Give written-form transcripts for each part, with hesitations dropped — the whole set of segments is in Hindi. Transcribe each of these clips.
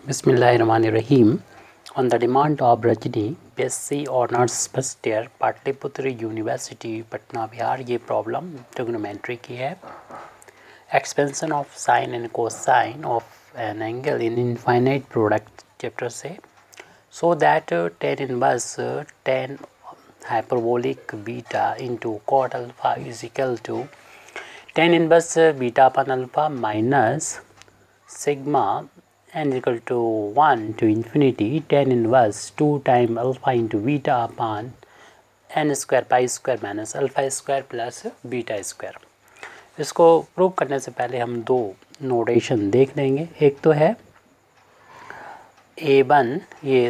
Bismillahirrahmanirrahim. On the demand of Rajni, BSc Honors First Year, Pataliputra university Patna Bihar, ये प्रॉब्लम ट्रिग्नोमेट्री की है. Expansion of sine and cosine of an angle in infinite product chapter से. So that tan inverse tan hyperbolic beta into cot alpha is equal to tan inverse beta upon alpha minus sigma n equal to 1 to infinity tan inverse 2 time alpha into beta upon n square pi square minus alpha square plus beta square. इसको प्रूव करने से पहले हम दो नोटेशन देख लेंगे. एक तो है a1, ये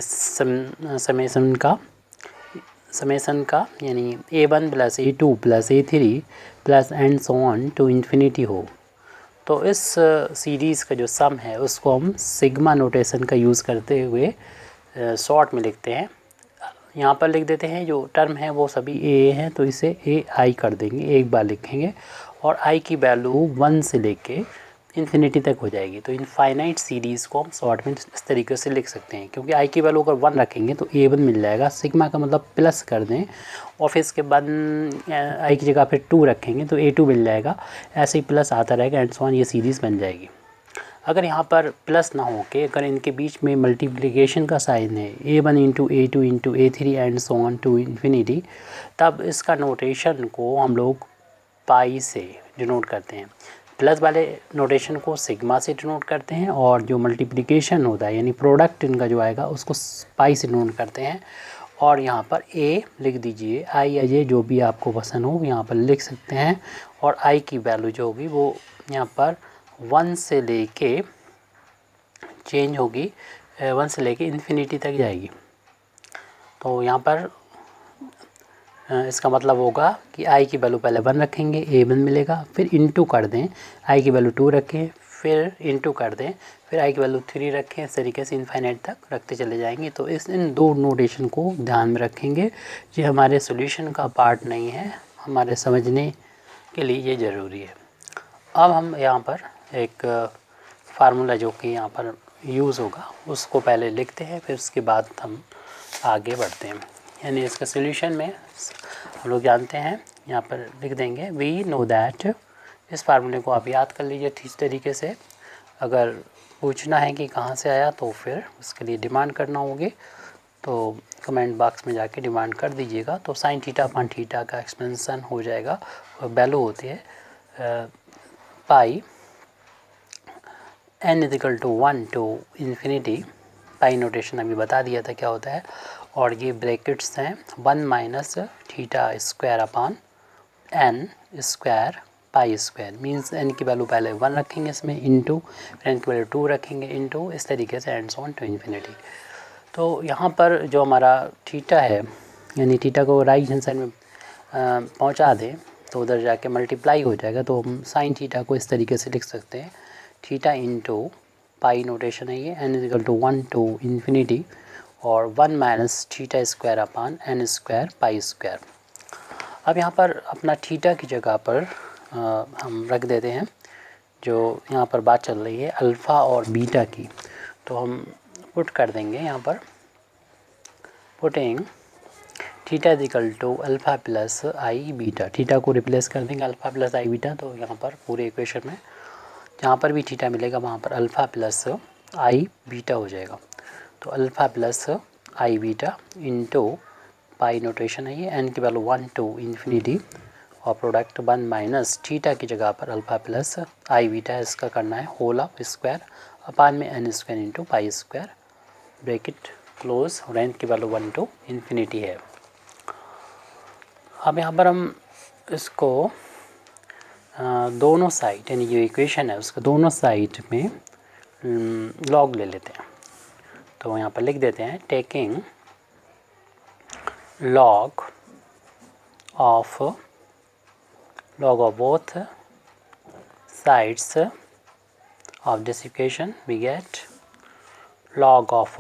समेसन का यानी a1 plus a2 plus a3 plus and so on to infinity हो. तो इस सीरीज़ का जो सम है उसको हम सिग्मा नोटेशन का यूज़ करते हुए शॉर्ट में लिखते हैं. यहाँ पर लिख देते हैं जो टर्म है वो सभी ए हैं, तो इसे ए आई कर देंगे, एक बार लिखेंगे और आई की वैल्यू 1 से लेके इन्फिनिटी तक हो जाएगी. तो इनफाइनाइट सीरीज़ को हम शॉर्ट में इस तरीके से लिख सकते हैं, क्योंकि आई की वैल्यू अगर 1 रखेंगे तो a1 मिल जाएगा. सिग्मा का मतलब प्लस कर दें और फिर इसके बाद आई की जगह फिर 2 रखेंगे तो a2 मिल जाएगा. ऐसे ही प्लस आता रहेगा एंड सो ऑन, ये सीरीज़ बन जाएगी. अगर यहाँ पर प्लस ना हो के अगर इनके बीच में मल्टीप्लिकेशन का साइन है a1 into a2 into a3 and so on to infinity, तब इसका नोटेशन को हम लोग पाई से डिनोट करते हैं. प्लस वाले नोटेशन को सिग्मा से डिनोट करते हैं और जो मल्टीप्लिकेशन होता है यानी प्रोडक्ट इनका जो आएगा उसको पाई से डिनोट करते हैं. और यहाँ पर a लिख दीजिए, आई या जे जो भी आपको पसंद हो यहाँ पर लिख सकते हैं. और आई की वैल्यू जो होगी वो यहाँ पर 1 से लेके चेंज होगी, 1 से लेके इन्फिनिटी तक जाएगी. तो यहाँ पर इसका मतलब होगा कि आई की वैल्यू पहले 1 रखेंगे, a1 मिलेगा, फिर इंटू कर दें, आई की वैल्यू 2 रखें, फिर इंटू कर दें, फिर आई की वैल्यू 3 रखें. इस तरीके से इनफाइनाइट तक रखते चले जाएंगे. तो इन दो नोटेशन को ध्यान में रखेंगे. ये हमारे सॉल्यूशन का पार्ट नहीं है, हमारे समझने के लिए ये ज़रूरी है. अब हम यहाँ पर एक फार्मूला जो कि यहाँ पर यूज़ होगा उसको पहले लिखते हैं, फिर उसके बाद हम आगे बढ़ते हैं. यानी इसका सॉल्यूशन में हम लोग जानते हैं, यहाँ पर लिख देंगे वी नो दैट. इस फार्मूले को आप याद कर लीजिए इस तरीके से. अगर पूछना है कि कहाँ से आया तो फिर उसके लिए डिमांड करना होगी, तो कमेंट बॉक्स में जाके डिमांड कर दीजिएगा. तो साइन थीटा अपॉन थीटा का एक्सपेंशन हो जाएगा, वैल्यू होती है pi n is equal to 1 to infinity. Pi notation अभी बता दिया था क्या होता है. और ये ब्रैकेट्स हैं 1 minus theta square upon n square pi square. Means n की वैल्यू पहले 1 रखेंगे इसमें इंटू, फिर n की वैल्यू 2 रखेंगे इंटू, इस तरीके से and so on to infinity. तो यहाँ पर जो हमारा थीटा है यानी थीटा को राइट हैंड साइड में पहुँचा दें तो उधर जाके मल्टीप्लाई हो जाएगा. तो हम साइन थीटा को इस तरीके से लिख सकते हैं, थीटा इंटू पाई नोटेशन है ये, n is equal to 1 to infinity और 1 minus theta square upon n square pi square. अब यहाँ पर अपना थीटा की जगह पर हम रख देते हैं जो यहाँ पर बात चल रही है अल्फ़ा और बीटा की. तो हम पुट कर देंगे यहाँ पर, putting theta is equal to alpha plus i beta. Theta को रिप्लेस कर देंगे अल्फ़ा प्लस आई बीटा. तो यहाँ पर पूरे इक्वेशन में जहाँ पर भी थीटा मिलेगा वहाँ पर अल्फ़ा प्लस आई बीटा हो जाएगा. तो alpha plus i beta into pi notation है ये, n की वैल्यू 1 टू इन्फिनिटी और प्रोडक्ट 1 माइनस थीटा की जगह पर अल्फ़ा प्लस आई बीटा. इसका करना है होल ऑफ स्क्वायर अपान में n square into pi square, bracket close, और n की वैल्यू 1 टू इन्फिनिटी है. अब यहाँ पर हम इसको दोनों साइड यानी जो इक्वेशन है उसका दोनों साइड में लॉग ले लेते हैं. तो यहाँ पर लिख देते हैं taking log of both sides of this equation we get log of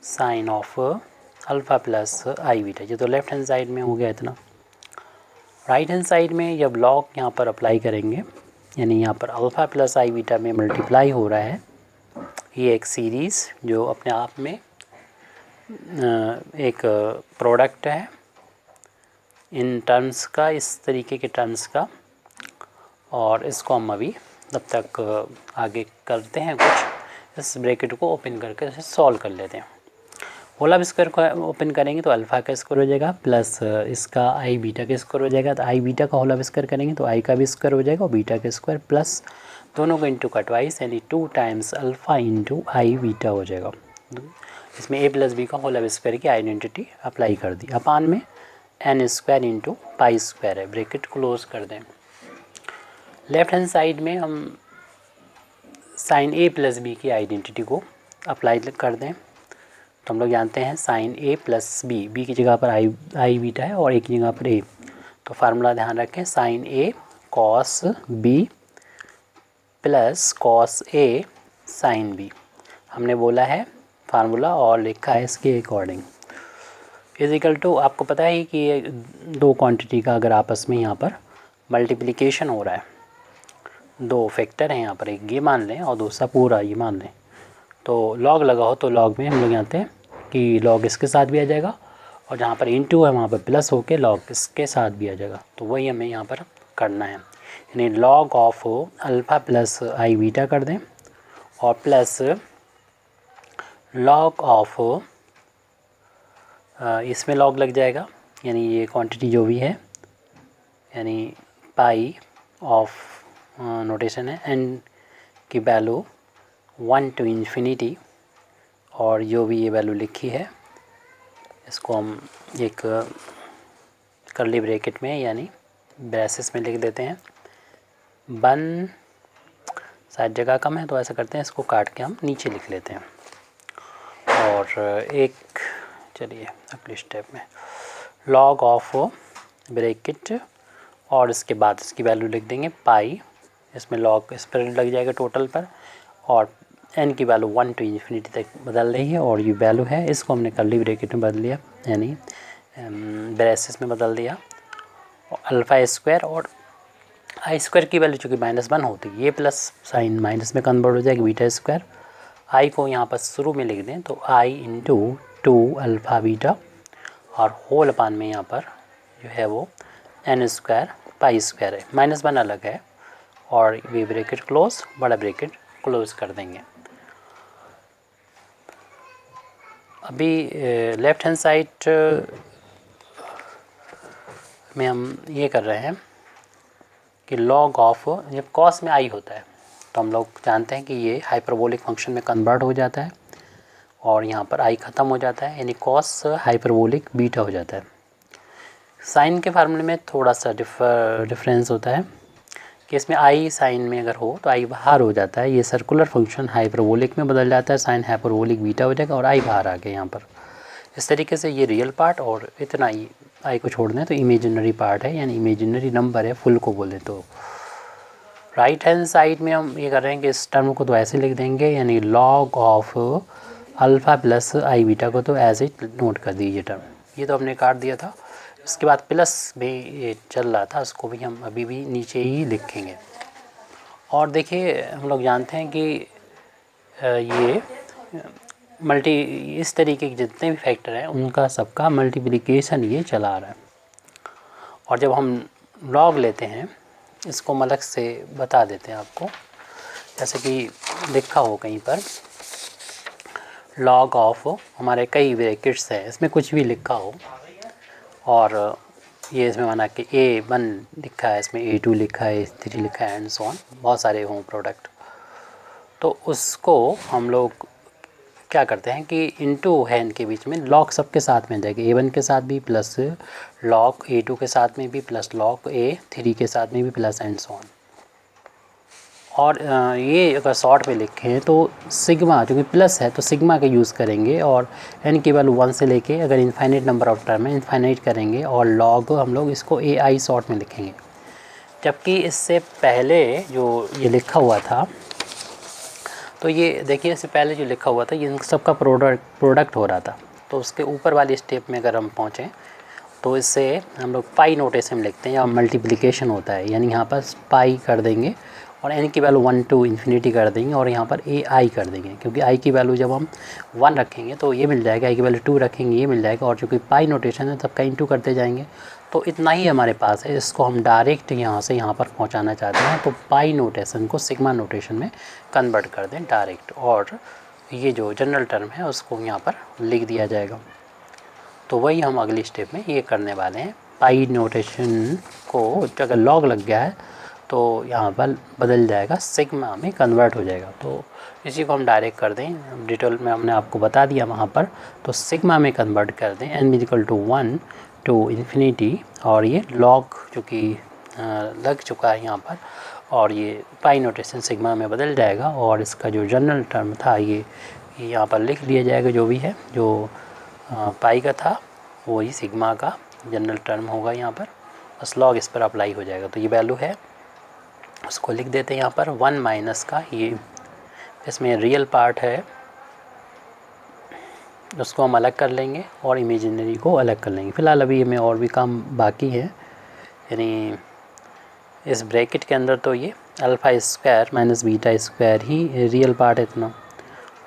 sin of alpha plus i beta. ये तो लेफ्ट हैंड साइड में हो गया इतना. राइट हैंड साइड में जब लॉग यहाँ पर अप्लाई करेंगे यानी यहाँ पर अल्फ़ा प्लस आई बीटा में मल्टीप्लाई हो रहा है ये एक सीरीज़ जो अपने आप में एक प्रोडक्ट है इन टर्म्स का, इस तरीके के टर्म्स का। और इसको हम अभी तब तक आगे करते हैं कुछ, इस ब्रैकेट को ओपन करके इसे सॉल्व कर लेते हैं। होल स्क्वायर को ओपन करेंगे तो अल्फ़ा का स्क्वायर हो जाएगा प्लस इसका आई बीटा का स्क्वायर हो जाएगा। तो आई बीटा का होल स्क्वायर करेंगे तो आई का भी स्क्वायर हो जाएगा और बीटा का स्क्वायर प्लस दोनों को इंटू का ट्वाइस यानी 2 times alpha into i beta हो जाएगा। इसमें ए प्लस बी का होल स्क्वायर की आइडेंटिटी अप्लाई कर दी। अपान में n square into pi square है, ब्रैकेट क्लोज कर दें। लेफ्ट हैंड साइड में हम साइन ए प्लस बी की आइडेंटिटी को अप्लाई कर दें। तो हम लोग जानते हैं sine a plus b, b की जगह पर आई बीटा है और ए की जगह पर ए। तो फार्मूला ध्यान रखें, sign A cos B plus cos A sine B हमने बोला है फार्मूला और लिखा है इसके अकॉर्डिंग। इजिकल टू, आपको पता है कि ये दो क्वांटिटी का अगर आपस में यहाँ पर मल्टीप्लिकेशन हो रहा है, दो फैक्टर हैं यहाँ पर, एक ये मान लें और दूसरा पूरा ये मान लें, तो लॉग लगा हो तो लॉग में हम लोग जानते हैं कि लॉग इसके साथ भी आ जाएगा और जहाँ पर इनटू है वहाँ पर प्लस होके लॉग इसके साथ भी आ जाएगा। तो वही हमें यहाँ पर करना है, यानी log of alpha plus i beta कर दें और प्लस लॉग ऑफ इसमें लॉग लग जाएगा, यानी ये क्वांटिटी जो भी है यानी पाई ऑफ नोटेशन है एन की वैल्यू 1 to इन्फिनिटी और जो भी ये वैल्यू लिखी है इसको हम एक कर्ली ब्रैकेट में यानी ब्रैसेस में लिख देते हैं। 1, शायद जगह कम है तो ऐसा करते हैं इसको काट के हम नीचे लिख लेते हैं। और एक चलिए अगले स्टेप में लॉग ऑफ ब्रैकेट और इसके बाद इसकी वैल्यू लिख देंगे पाई, इसमें लॉग इस पर लग जाएगा टोटल पर और एन की वैल्यू 1 to इन्फिनिटी तक बदल रही है और ये वैल्यू है इसको हमने कर्ली ब्रैकेट में बदल लिया यानी ब्रैसेस में बदल दिया। अल्फ़ा स्क्वायर और आई स्क्वायर की वैल्यू चूँकि -1 होती है ये प्लस साइन माइनस में कन्वर्ट हो जाएगी बीटा स्क्वायर। आई को यहाँ पर शुरू में लिख दें तो आई इंटू 2 अल्फ़ा बीटा और होल अपान में यहाँ पर जो है वो एन स्क्वायर पाई स्क्वायर है, -1 अलग है और ये ब्रैकेट क्लोज, बड़ा ब्रैकेट क्लोज कर देंगे। अभी लेफ़्ट हैंड साइड में हम ये कर रहे हैं कि लॉग ऑफ, जब कॉस में आई होता है तो हम लोग जानते हैं कि ये हाइपरबोलिक फंक्शन में कन्वर्ट हो जाता है और यहाँ पर आई ख़त्म हो जाता है यानी कॉस हाइपरबोलिक बीटा हो जाता है। साइन के फार्मूले में थोड़ा सा डिफरेंस होता है कि इसमें आई साइन में अगर हो तो आई बाहर हो जाता है, ये सर्कुलर फंक्शन हाइपरबोलिक में बदल जाता है, साइन हाइपरबोलिक बीटा हो जाएगा और आई बाहर आ गया यहाँ पर। इस तरीके से ये रियल पार्ट और इतना ही आई को छोड़ दें तो इमेजिनरी पार्ट है यानी इमेजिनरी नंबर है, फुल को बोलें तो। राइट हैंड साइड में हम ये कर रहे हैं कि इस टर्म को तो ऐसे लिख देंगे यानी log of alpha plus i beta को तो ऐसे नोट कर दीजिए टर्म, ये तो हमने काट दिया था। उसके बाद प्लस भी ये चल रहा था, उसको भी हम अभी भी नीचे ही लिखेंगे। और देखिए हम लोग जानते हैं कि ये इस तरीके के जितने भी फैक्टर हैं उनका सबका मल्टीप्लिकेशन ये चला रहा है। और जब हम लॉग लेते हैं इसको अलग से बता देते हैं आपको, जैसे कि लिखा हो कहीं पर लॉग ऑफ, हमारे कई ब्रैकेट्स हैं इसमें कुछ भी लिखा हो और ये इसमें माना कि A1 लिखा है, इसमें A2 लिखा है, A3 लिखा है एंड सो ऑन, बहुत सारे हों प्रोडक्ट, तो उसको हम लोग क्या करते हैं कि इनटू है इनके बीच में लॉग सबके साथ में जाएगा, A1 के साथ भी प्लस लॉग A2 के साथ में भी प्लस लॉग A3 के साथ में भी प्लस एंड सो ऑन। और ये अगर शॉर्ट में लिखें तो सिग्मा, क्योंकि प्लस है तो सिग्मा का यूज़ करेंगे और एन की वैल्यू 1 से लेके अगर इनफाइनाइट नंबर ऑफ टर्म है इनफाइनाइट करेंगे और लॉग हम लोग इसको AI शॉर्ट में लिखेंगे। जबकि इससे पहले जो ये लिखा हुआ था तो ये देखिए इससे पहले जो लिखा हुआ था ये इन सबका प्रोडक्ट हो रहा था, तो उसके ऊपर वाली स्टेप में अगर हम पहुँचें तो इससे हम लोग पाई नोटेशन लिखते हैं या मल्टीप्लिकेशन होता है, यानी यहाँ पर पाई कर देंगे और n की वैल्यू 1 टू इन्फिनिटी कर देंगे और यहाँ पर ए आई कर देंगे, क्योंकि i की वैल्यू जब हम 1 रखेंगे तो ये मिल जाएगा, i की वैल्यू 2 रखेंगे ये मिल जाएगा, और चूँकि पाई नोटेशन है सबका इंटू करते जाएंगे। तो इतना ही हमारे पास है, इसको हम डायरेक्ट यहाँ से यहाँ पर पहुँचाना चाहते हैं तो पाई नोटेशन को सिग्मा नोटेशन में कन्वर्ट कर दें डायरेक्ट, और ये जो जनरल टर्म है उसको यहाँ पर लिख दिया जाएगा। तो वही हम अगली स्टेप में ये करने वाले हैं। पाई नोटेशन को अगर लॉग लग गया है तो यहाँ पर बदल जाएगा, सिग्मा में कन्वर्ट हो जाएगा। तो इसी को हम डायरेक्ट कर दें, डिटेल में हमने आपको बता दिया वहाँ पर, तो सिग्मा में कन्वर्ट कर दें n equal to 1 to infinity, और ये लॉग चूँकि लग चुका है यहाँ पर, और ये पाई नोटेशन सिग्मा में बदल जाएगा, और इसका जो जनरल टर्म था ये यहाँ पर लिख दिया जाएगा, जो भी है जो पाई का था वही सिग्मा का जनरल टर्म होगा यहाँ पर, बस लॉग इस पर अप्लाई हो जाएगा। तो ये वैल्यू है उसको लिख देते हैं यहाँ पर 1 माइनस का, ये इसमें रियल पार्ट है उसको हम अलग कर लेंगे और इमेजिनरी को अलग कर लेंगे। फ़िलहाल अभी हमें और भी काम बाकी है, यानी इस ब्रैकेट के अंदर तो ये alpha square minus beta square ही रियल पार्ट है इतना,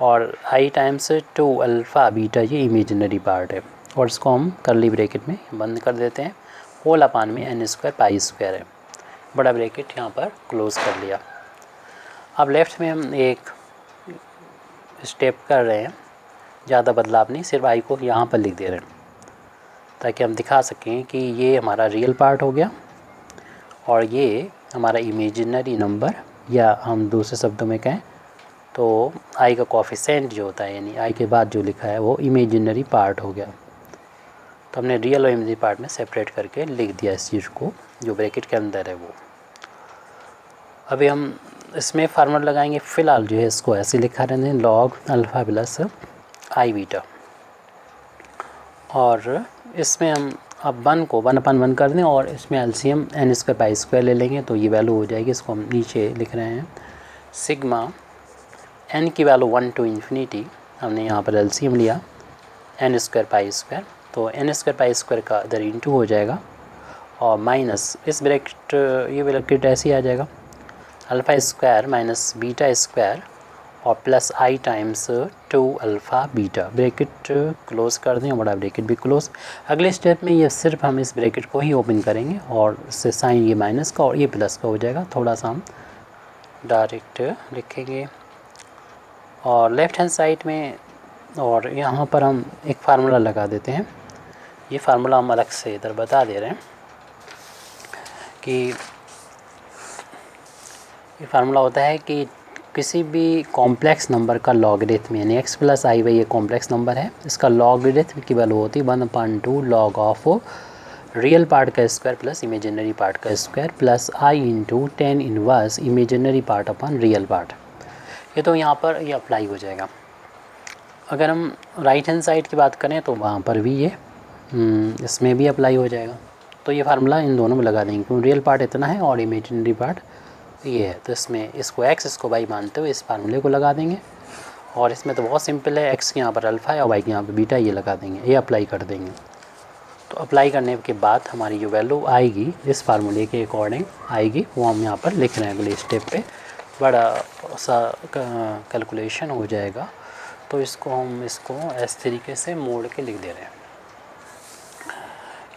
और i टाइम्स 2 अल्फ़ा बीटा ये इमेजिनरी पार्ट है, और इसको हम करली ब्रैकेट में बंद कर देते हैं, होल अपान में n स्क्वायर पाई स्क्वायर है, बड़ा ब्रैकेट यहाँ पर क्लोज़ कर लिया। अब लेफ़्ट में हम एक स्टेप कर रहे हैं, ज़्यादा बदलाव नहीं, सिर्फ i को यहाँ पर लिख दे रहे हैं ताकि हम दिखा सकें कि ये हमारा रियल पार्ट हो गया और ये हमारा इमेजिनरी नंबर, या हम दूसरे शब्दों में कहें तो i का कोफिशिएंट जो होता है, यानी i के बाद जो लिखा है वो इमेजिनरी पार्ट हो गया। तो हमने रियल और इमेजिनरी पार्ट में सेपरेट करके लिख दिया इस चीज़ को, जो ब्रैकेट के अंदर है वो। अभी हम इसमें फार्मूला लगाएंगे, फ़िलहाल जो है इसको ऐसे लिखा रहने हैं, log alpha plus i beta, और इसमें हम अब 1 को 1/1 कर दें और इसमें LCM n square pi square ले लेंगे तो ये वैल्यू हो जाएगी। इसको हम नीचे लिख रहे हैं सिग्मा n की वैल्यू 1 टू इन्फिनिटी, हमने यहाँ पर एलसीएम लिया n स्क्वायर पाई स्क्वायर, तो n स्क्वायर पाई स्क्वायर का इधर इंटू हो जाएगा और माइनस इस ब्रैकेट, ये ब्रैकेट ऐसे ही आ जाएगा alpha square minus beta square और plus i times 2 alpha beta, bracket close कर दें और बड़ा ब्रैकेट भी क्लोज़। अगले स्टेप में ये सिर्फ हम इस ब्रैकेट को ही ओपन करेंगे और इससे साइन ये माइनस का और ये प्लस का हो जाएगा, थोड़ा सा हम डायरेक्ट लिखेंगे। और लेफ़्ट हैंड साइड में, और यहाँ पर हम एक फार्मूला लगा देते हैं, ये फार्मूला हम अलग से इधर बता दे रहे हैं कि ये फार्मूला होता है कि किसी भी कॉम्प्लेक्स नंबर का लॉगरिथम, यानी x प्लस आई वाई ये कॉम्प्लेक्स नंबर है, इसका लॉगरिथम की वैल्यू होती है 1/2 लॉग ऑफ रियल पार्ट का स्क्वायर प्लस इमेजिनरी पार्ट का square plus i into 10 inverse imaginary part upon real part. ये तो यहाँ पर ये अप्लाई हो जाएगा। अगर हम राइट हैंड साइड की बात करें तो वहाँ पर भी ये इसमें भी अप्लाई हो जाएगा। तो ये फार्मूला इन दोनों में लगा देंगे, क्योंकि रियल पार्ट इतना है और इमेजिनरी पार्ट ये है, तो इसमें इसको x इसको y मानते हुए इस फार्मूले को लगा देंगे। और इसमें तो बहुत सिंपल है, x के यहाँ पर अल्फ़ा है और y के यहाँ पर बीटा, ये लगा देंगे, ये अप्लाई कर देंगे। तो अप्लाई करने के बाद हमारी जो वैल्यू आएगी इस फार्मूले के अकॉर्डिंग आएगी, वो हम यहाँ पर लिख रहे हैं अगले स्टेप पे, बड़ा सा कैलकुलेशन हो जाएगा। तो इसको हम इस तरीके से मोड़ के लिख दे रहे हैं,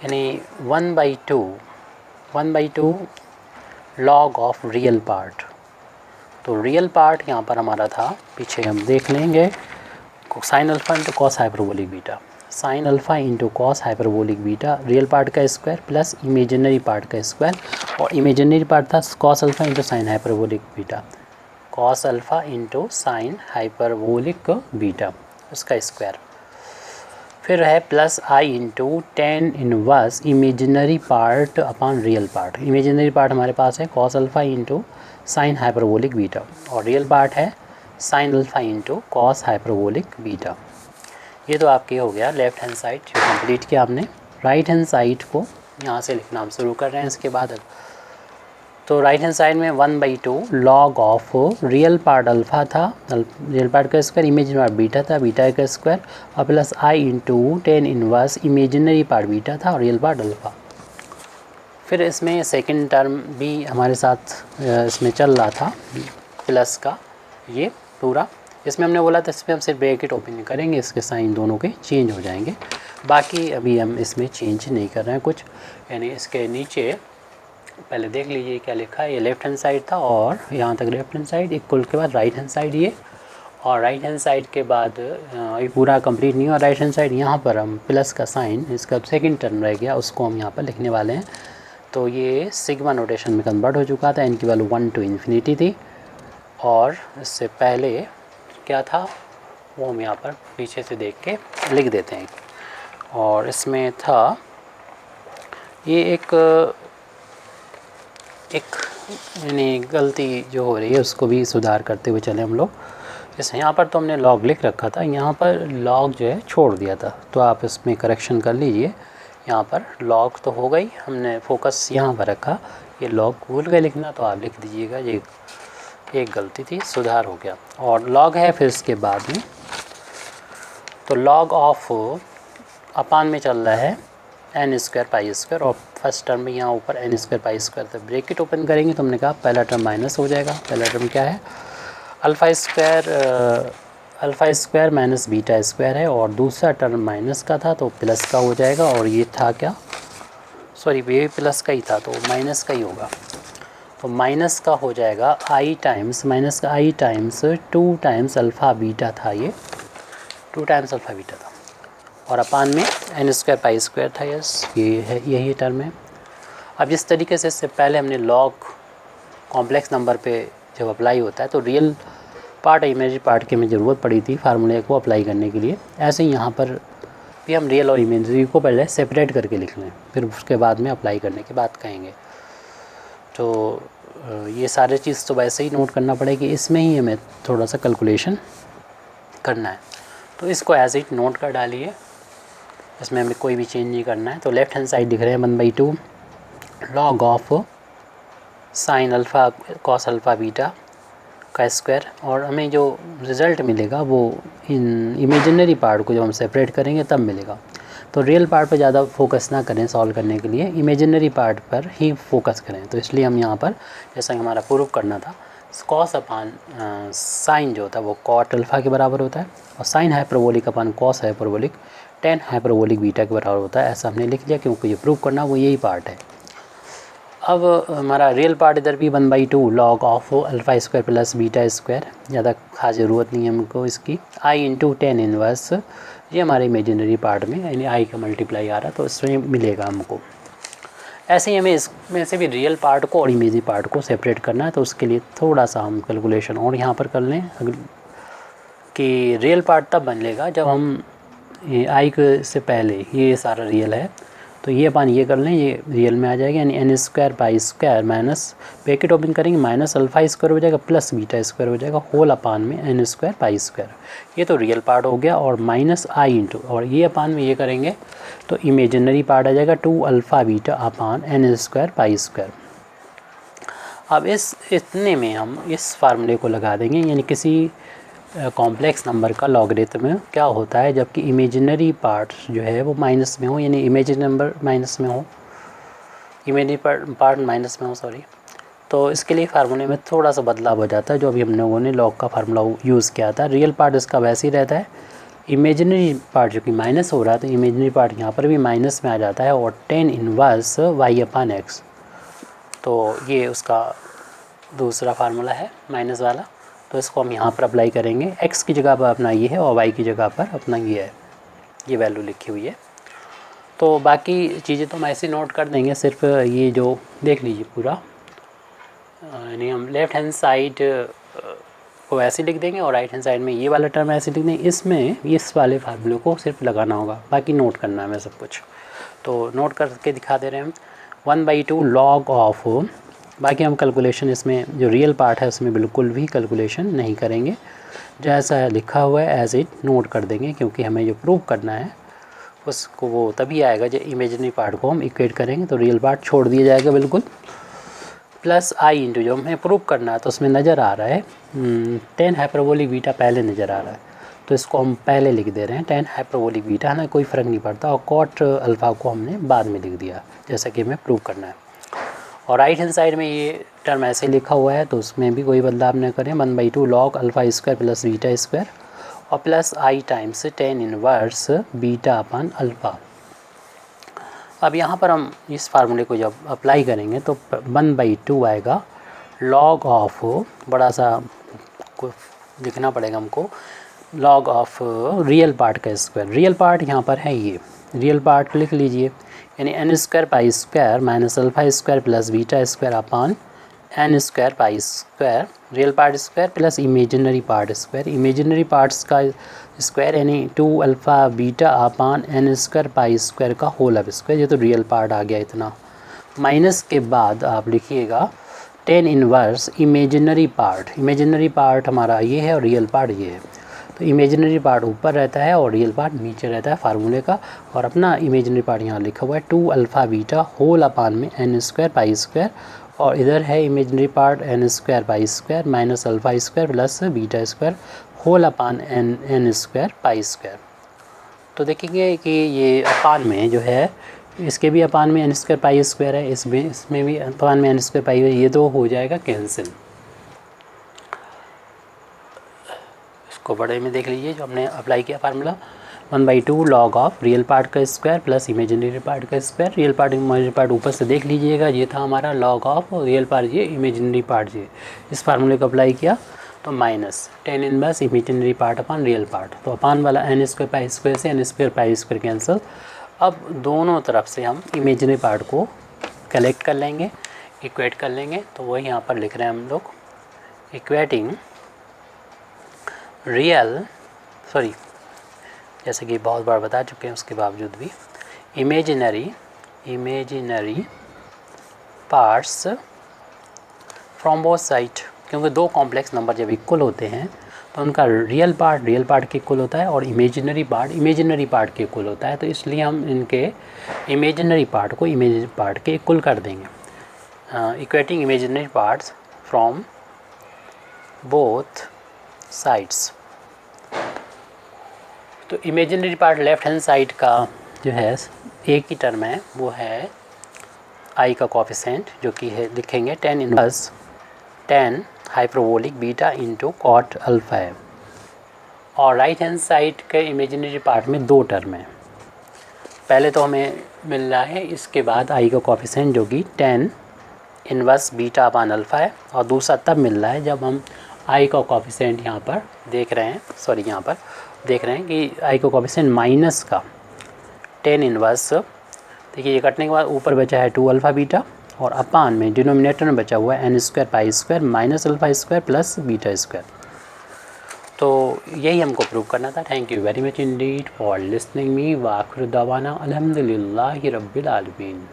यानी 1/2 लॉग ऑफ रियल पार्ट। तो रियल पार्ट यहाँ पर हमारा था, पीछे हम देख लेंगे, sine alpha into cos hyperbolic beta, sine alpha into cos hyperbolic beta real part का स्क्वायर प्लस इमेजिनरी पार्ट का स्क्वायर, और इमेजिनरी पार्ट था cos alpha into sine hyperbolic beta, cos alpha into sine hyperbolic beta उसका स्क्वायर, फिर है plus i into 10 inverse imaginary part upon real part. Imaginary part हमारे पास है cos alpha into sine hyperbolic beta और रियल पार्ट है sine alpha into cos hyperbolic beta. ये तो आपके हो गया लेफ़्ट हैंड साइड जो कंप्लीट किया आपने। राइट हैंड साइड को यहाँ से लिखना हम शुरू कर रहे हैं इसके बाद। तो राइट हैंड साइड में 1/2 log of real part alpha था, रियल पार्ट का स्क्वायर, इमेजिनरी पार्ट बीटा था, बीटा का स्क्वायर, और plus i into 10 inverse imaginary part beta था और रियल पार्ट अल्फ़ा। फिर इसमें सेकंड टर्म भी हमारे साथ इसमें चल रहा था प्लस का ये पूरा। इसमें हमने बोला था इसमें हम सिर्फ ब्रैकेट ओपन करेंगे, इसके साइन दोनों के चेंज हो जाएंगे, बाकी अभी हम इसमें चेंज नहीं कर रहे हैं कुछ। यानी इसके नीचे पहले देख लीजिए क्या लिखा है, ये लेफ़्ट हैंड साइड था और यहाँ तक लेफ़्ट हैंड साइड, इक्वल के बाद राइट हैंड साइड ये, और राइट हैंड साइड के बाद ये पूरा कंप्लीट नहीं हुआ राइट हैंड साइड, यहाँ पर हम प्लस का साइन, इसका सेकंड टर्म रह गया, उसको हम यहाँ पर लिखने वाले हैं। तो ये सिग्मा नोटेशन में कन्वर्ट हो चुका था, इनकी वैल्यू 1 to infinity थी, और इससे पहले क्या था वो हम यहाँ पर पीछे से देख के लिख देते हैं। और इसमें था ये एक यानी गलती जो हो रही है उसको भी सुधार करते हुए चले हम लोग। जैसे यहाँ पर तो हमने लॉग लिख रखा था, यहाँ पर लॉग जो है छोड़ दिया था, तो आप इसमें करेक्शन कर लीजिए। यहाँ पर लॉग तो हो गई, हमने फोकस यहाँ पर रखा, ये लॉग भूल गए लिखना तो आप लिख दीजिएगा, ये एक गलती थी, सुधार हो गया। और लॉग है फिर इसके बाद में, तो लॉग ऑफ अपान में चल रहा है n स्क्वायर पाई स्क्वायर, और फर्स्ट टर्म में यहाँ ऊपर n स्क्वायर पाई स्क्वायर, तो ब्रैकेट ओपन करेंगे तो हमने कहा पहला टर्म माइनस हो जाएगा। पहला टर्म क्या है, alpha square minus beta square है, और दूसरा टर्म माइनस का था तो प्लस का हो जाएगा, और ये था क्या, सॉरी ये प्लस का ही था तो माइनस का ही होगा, तो माइनस का हो जाएगा आई टाइम्स, माइनस का आई टाइम्स 2 टाइम्स अल्फ़ा बीटा था, ये 2 टाइम्स अल्फ़ा बीटा था, और अपान में n स्क्वायर पाई स्क्वायर था, यस ये है, यही टर्म है। अब जिस तरीके से इससे पहले हमने लॉग कॉम्प्लेक्स नंबर पे जब अप्लाई होता है तो रियल पार्ट इमेजिनरी पार्ट की हमें ज़रूरत पड़ी थी फार्मूले को अप्लाई करने के लिए, ऐसे ही यहाँ पर भी हम रियल और इमेजिनरी को पहले सेपरेट करके लिख लें, फिर उसके बाद में अप्लाई करने के बाद कहेंगे। तो ये सारे चीज़ तो वैसे ही नोट करना पड़ेगी, इसमें ही हमें थोड़ा सा कैलकुलेशन करना है, तो इसको एज इट नोट कर डालिए, इसमें हमें कोई भी चेंज नहीं करना है। तो लेफ़्ट हैंड साइड दिख रहे हैं 1/2 log of sine alpha cos alpha beta का स्क्वायर, और हमें जो रिज़ल्ट मिलेगा वो इन इमेजिनरी पार्ट को जब हम सेपरेट करेंगे तब मिलेगा। तो रियल पार्ट पर ज़्यादा फोकस ना करें सॉल्व करने के लिए, इमेजिनरी पार्ट पर ही फोकस करें। तो इसलिए हम यहाँ पर जैसा कि हमारा प्रूफ करना था, कॉस अपान साइन जो होता है वो कॉट अल्फ़ा के बराबर होता है, और साइन हाइपरबोलिक अपान cos hyperbolic tan hyperbolic beta के बराबर होता है, ऐसा हमने लिख लिया क्योंकि ये प्रूव करना वो यही पार्ट है। अब हमारा रियल पार्ट इधर भी 1/2 log of alpha square plus beta square, ज़्यादा खास ज़रूरत नहीं है हमको इसकी, आई इंटू टेन इनवर्स, ये हमारे इमेजिनरी पार्ट में यानी आई का मल्टीप्लाई आ रहा तो इसमें मिलेगा हमको। ऐसे ही हमें इसमें से भी रियल पार्ट को और इमेजिनरी पार्ट को सेपरेट करना है, तो उसके लिए थोड़ा सा हम कैलकुलेशन और यहाँ पर कर लें कि रियल पार्ट तब बनेगा जब हम ये आई के से पहले ये सारा रियल है तो ये अपन ये कर लें, ये रियल में आ जाएगा, यानी n square pi square minus bracket open करेंगे माइनस अल्फ़ा स्क्वायर हो जाएगा प्लस बीटा स्क्वायर हो जाएगा होल अपान में n स्क्वायर पाई स्क्वायर, ये तो रियल पार्ट हो गया, और माइनस आई इंटू, और ये अपान में ये करेंगे तो इमेजिनरी पार्ट आ जाएगा 2 अल्फ़ा बीटा अपान n स्क्वायर पाई स्क्वायर। अब इस इतने में हम इस फार्मूले को लगा देंगे, यानी किसी कॉम्प्लेक्स नंबर का लॉगरिथम क्या होता है जबकि इमेजिनरी पार्ट जो है वो माइनस में हो, यानी इमेजिनरी नंबर माइनस में हो, इमेजिनरी पार्ट माइनस में हो सॉरी। तो इसके लिए फार्मूले में थोड़ा सा बदलाव हो जाता है, जो अभी हम लोगों ने लॉग का फार्मूला यूज़ किया था। रियल पार्ट इसका वैसे ही रहता है, इमेजिनरी पार्ट जो कि माइनस हो रहा है तो इमेजिनरी पार्ट यहाँ पर भी माइनस में आ जाता है, और टेन इनवर्स वाई अपान एक्स, तो ये उसका दूसरा फार्मूला है माइनस वाला। तो इसको हम यहाँ पर अप्लाई करेंगे, x की जगह पर अपना ये है और y की जगह पर अपना ये है, ये वैल्यू लिखी हुई है। तो बाकी चीज़ें तो हम ऐसे नोट कर देंगे, सिर्फ ये जो देख लीजिए पूरा, यानी हम लेफ़्ट हैंड साइड को ऐसे लिख देंगे और राइट हैंड साइड में ये वाला टर्म ऐसे लिख देंगे, इसमें इस वाले फार्मूले को सिर्फ लगाना होगा, बाकी नोट करना है हमें सब कुछ। तो नोट करके दिखा दे रहे हैं हम 1/2 लॉग ऑफ, बाकी हम कैलकुलेशन इसमें जो रियल पार्ट है उसमें बिल्कुल भी कैलकुलेशन नहीं करेंगे, जैसा लिखा हुआ है एज इट नोट कर देंगे, क्योंकि हमें जो प्रूव करना है उसको वो तभी आएगा जब इमेजिनरी पार्ट को हम इक्वेट करेंगे, तो रियल पार्ट छोड़ दिया जाएगा बिल्कुल, प्लस आई इंटू जो हमें प्रूव करना है तो उसमें नज़र आ रहा है 10 हाइपरबोलिक बीटा पहले नज़र आ रहा है, तो इसको हम पहले लिख दे रहे हैं 10 हाइपरबोलिक बीटा, हमें कोई फ़र्क नहीं पड़ता, और कॉट अल्फ़ा को हमने बाद में लिख दिया जैसा कि हमें प्रूव करना है। और राइट हैंड साइड में ये टर्म ऐसे लिखा हुआ है तो उसमें भी कोई बदलाव न करें। 1/2 log alpha square plus beta square और plus i times tan inverse beta upon alpha. अब यहाँ पर हम इस फार्मूले को जब अप्लाई करेंगे तो 1/2 आएगा log ऑफ, बड़ा सा लिखना पड़ेगा हमको, log ऑफ रियल पार्ट का स्क्वायर। रियल पार्ट यहाँ पर है ये, रियल पार्ट लिख लीजिए, यानी n square pi square minus alpha square plus beta square upon n square pi square, real part square plus imaginary part square. Imaginary parts का स्क्वायर यानी 2 अल्फ़ा बीटा अपान n स्क्वायर पाई स्क्वायर का होल ऑफ स्क्वायर। ये तो रियल पार्ट आ गया इतना। माइनस के बाद आप लिखिएगा tan inverse imaginary part. Imaginary part हमारा ये है और रियल पार्ट ये है, तो इमेजिनरी पार्ट ऊपर रहता है और रियल पार्ट नीचे रहता है फार्मूले का। और अपना इमेजिनरी पार्ट यहाँ लिखा हुआ है 2 अल्फ़ा बीटा होल अपान में n स्क्वायर पाई स्क्वायर, और इधर है imaginary part n square pi square minus alpha square plus beta square whole upon n square pi square. तो देखेंगे कि ये अपान में जो है, इसके भी अपान में n स्क्वायर पाई स्क्वायर है, इसमें भी अपान में n स्क्वायर पाई है, ये तो हो जाएगा कैंसिल। इसको बड़े में देख लीजिए जो हमने अप्लाई किया formula, 1/2 log of real part का स्क्वायर प्लस इमेजिनरी पार्ट का square. Real part imaginary part ऊपर से देख लीजिएगा, ये था हमारा log ऑफ रियल पार्ट, ये इमेजिनरी पार्ट, ये इस फार्मूले को अप्लाई किया तो minus tan inverse imaginary part upon real part. तो अपान वाला n स्क्वायर पाई स्क्वायर से n square pi square cancel. अब दोनों तरफ से हम इमेजिनरी पार्ट को कलेक्ट कर लेंगे, इक्वेट कर लेंगे। तो वही यहाँ पर लिख रहे हैं हम लोग, इक्वेटिंग रियल, सॉरी जैसे कि बहुत बार बता चुके हैं उसके बावजूद भी, imaginary parts from both side, क्योंकि दो कॉम्प्लेक्स नंबर जब इक्वल होते हैं तो उनका रियल पार्ट के इक्वल होता है और इमेजिनरी पार्ट के इक्वल होता है। तो इसलिए हम इनके इमेजिनरी पार्ट को इमेजिनरी पार्ट के इक्वल कर देंगे। Equating imaginary parts from both sides. तो imaginary part left hand side का जो है एक ही टर्म है, वो है आई का कोफिशिएंट, जो कि है लिखेंगे tan inverse tan hyperbolic beta into cot alpha है। और राइट हैंड साइड के इमेजिनरी पार्ट में दो टर्म है, पहले तो हमें मिल रहा है, इसके बाद आई का कोफिशिएंट जो कि tan इनवर्स बीटा अपान अल्फ़ा है, और दूसरा तब मिल रहा है जब हम आई का कोफिशिएंट यहाँ पर देख रहे हैं, यहाँ पर देख रहे हैं कि आई का कोफिशिएंट माइनस का tan इनवर्स, देखिए ये कटने के बाद ऊपर बचा है 2 अल्फ़ा बीटा और अपान में डिनोमिनेटर में बचा हुआ है n square pi square minus alpha square plus beta square. तो यही हमको प्रूव करना था। Thank you very much Indeed for listening me. व आखिर दवाना अल्हम्दुलिल्लाहि रब्बिल आलमीन।